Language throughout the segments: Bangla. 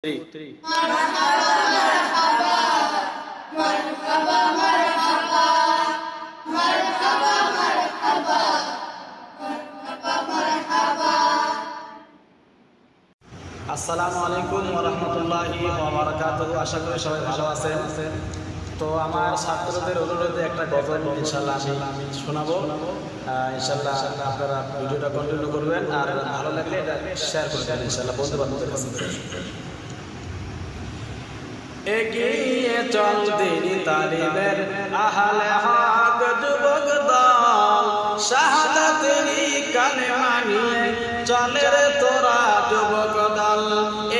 3 আসসালামু আলাইকুম ওয়া রাহমাতুল্লাহি ওয়া বারাকাতুহু। আশা করি সবাই ভালো আছেন। তো আমার ছাত্রদের অনুরোধে একটা গজল ইনশাআল্লাহ আমি শোনাবো। ইনশাআল্লাহ আপনারা ভিডিওটা কন্টিনিউ করবেন আর ভালো লাগলে এটা শেয়ার করবেন ইনশাআল্লাহ বন্ধু-বান্ধবদের কাছে। এগিয়ে চল দিনী তালিমের আহলে হক যুবক দল, শাহাদাতেরই কালেমা নিয়ে চলে রে তোরা যুবক দল।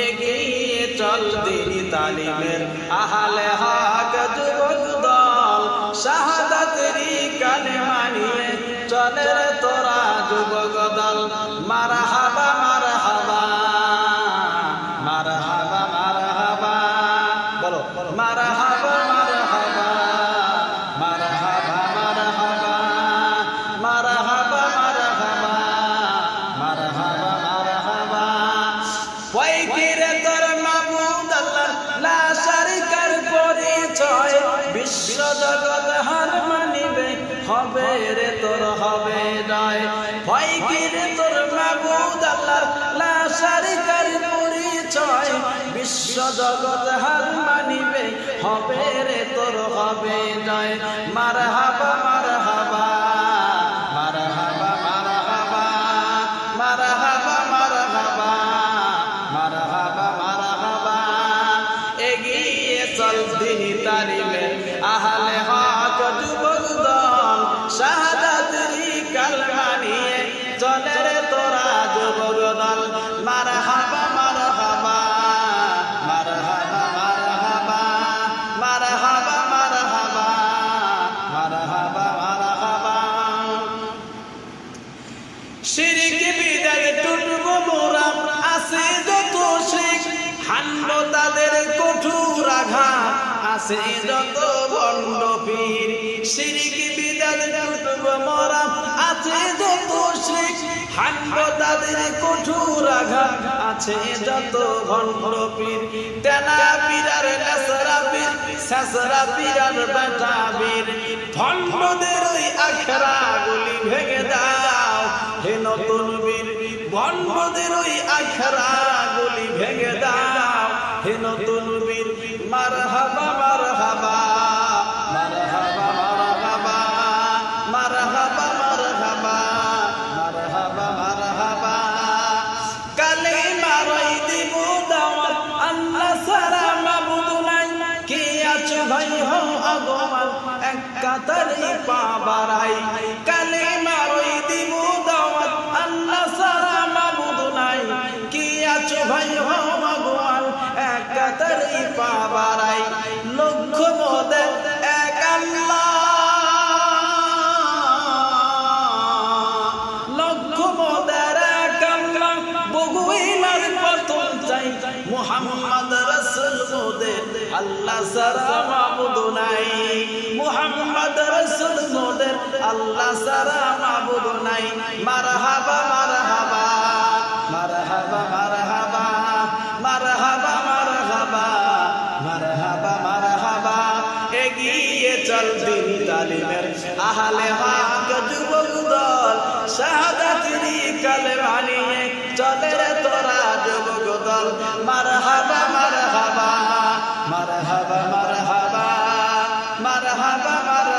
এগিয়ে চল দিনী তালিমের আহলে হক যুবক দল, শাহাদাতেরই কালেমা নিয়ে চলে রে তোরা যুবক দল। মারহাবা মারহাবা মারহাবা মারহাবা, বলো মারহাবা মারহাবা মারহাবা মারহাবা মারহাবা মারহাবা মারহাবা মারহাবা। ওইকিরে তোর মাবুদ আল্লাহ লা শারিকার পরিচয়, বিশ্ব জগৎ হার মানিবে হবে রে তোর হবে জয়। ওইকিরে তোর মাবুদ আল্লাহ লা শারিকার পরিচয়, বিশ্ব জগৎ হার মানিবে হবে রে তোর হবে জয়। মারহাবা মারহাবা মারহাবা মারহাবা মারহাবা মারহাবা মারহাবা মারহাবা। এগিয়ে চল দিনী তালিমে আহলে হক যুবক দল, শাহাদাতেরই কালেমা নিয়ে চলে রে তোরা যুবক দল। মারহাবা মারহাবা মারহাবা মারহাবা মারহাবা মারহাবা মারহাবা মারহাবা। শিরক বিদআত টুটবো মোরা, আছে যত শিরক হানবো তাদের কঠোর আঘাত, আছে যত ভণ্ড পীর। শিরক বিদআত টুটবো মোরা, আছে যত শিরক হানবো তাদের কঠোর আঘাত, আছে যত ভণ্ড পীর। তেনা পীরার নেসরা পীর, শেষরা পীরার বেটা বীর। ভণ্ডদের ওই আখড়া গুলি ভেঙে দাও হে নতুন বীর। ভণ্ডদের ওই আখড়া গুলি ভেঙে দাও হে নতুন বীর। মারহাবা মারহাবা মারহাবা মারহাবা মারহাবা মারহাবা মারহাবা মারহাবা। কালেমা রই দিব দাওয়াত, আল্লাহ ছাড়া মাবুদ নাই। কে আছো ভাই হও আগমান, এক কাতারে পা বাড়াই। কালেমা রই দিব দাওয়াত, আল্লাহ ছাড়া মাবুদ নাই। কে আছো ভাই হও আগমান, এক কাতারে পা বাড়াই। লক্ষ্য মোদের এক আল্লাহ, লক্ষ্য মোদের এক আল্লাহ। বগুইলার প্রথম চাই মুহাম্মদ রাসূল মোদের, আল্লাহ ছাড়া মাবুদ নাই। মুহাম্মদ রাসূল মোদের, আল্লাহ ছাড়া মাবুদ নাই। মারহাবা মারহাবা মারহাবা মারহাবা মারহাবা মারহাবা মারহাবা মারহাবা। এগিয়ে চল দিনী তালিমের আহলে হক যুবক দল, শাহাদাতেরই কালেমা নিয়ে চলে রে তোরা যুবক দল। মারহাবা মারহাবা মারহাবা মারহাবা মারহাবা মারহাবা